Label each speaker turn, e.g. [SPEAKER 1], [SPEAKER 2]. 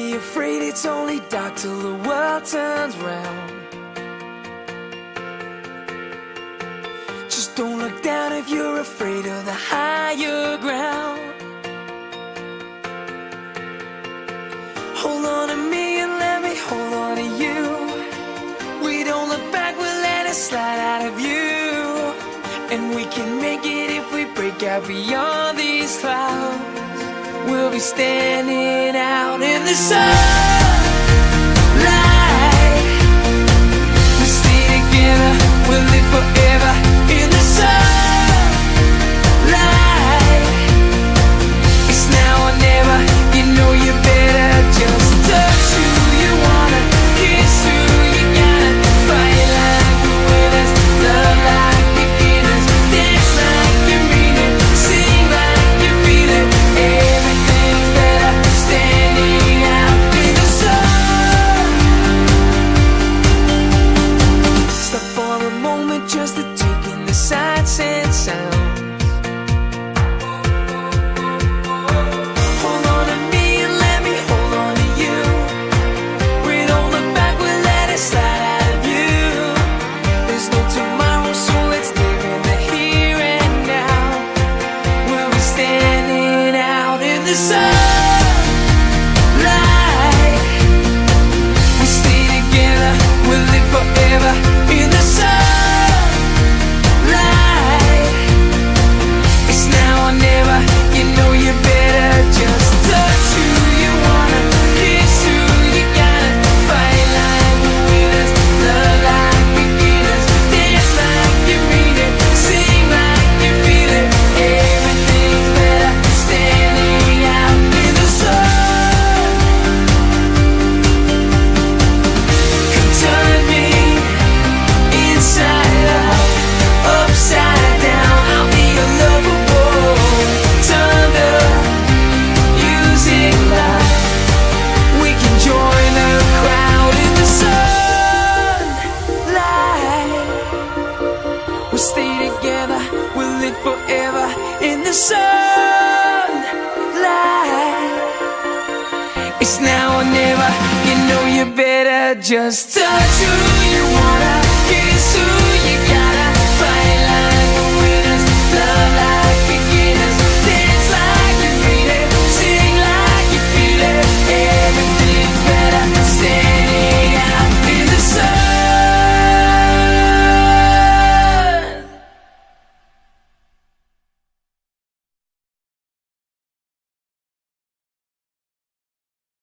[SPEAKER 1] be afraid, it's only dark till the world turns round. Just don't look down if you're afraid of the higher ground. Hold on to me and let me hold on to you. We don't look back, we'll let it slide out of view. And we can make it if we break out beyond these clouds. We'll be standing out in the sunlight. We'll stay together, we'll live forever in the sunlight. It's now or never, you know you better just touch who you wanna, kiss who you gotta, fight like the winners, love like beginners, dance like you mean it, sing like you feel it. Everything's better standing out in the sun. Stop for a moment just to take in the sights and sounds. Hold on to me and let me hold on to you. We don't look back, we'll let it slide out of view. There's no tomorrow, so let's live in the here and now. We'll be standing out in the sunlight. We'll stay together, we'll live forever in the sunlight. It's now or never, you know you better just touch who you wanna, kiss who you gotta, fight like the winners, love like beginners, dance like you mean it, sing like you feel it. Everything's better standing out in the sun. Come turn me inside out, upside down. I'll be your lover boy. Turn the music loud. We can join the crowd in the sunlight. We'll stay together, we'll live forever in the sunlight. It's now or never, you know you better just touch who you wanna, kiss who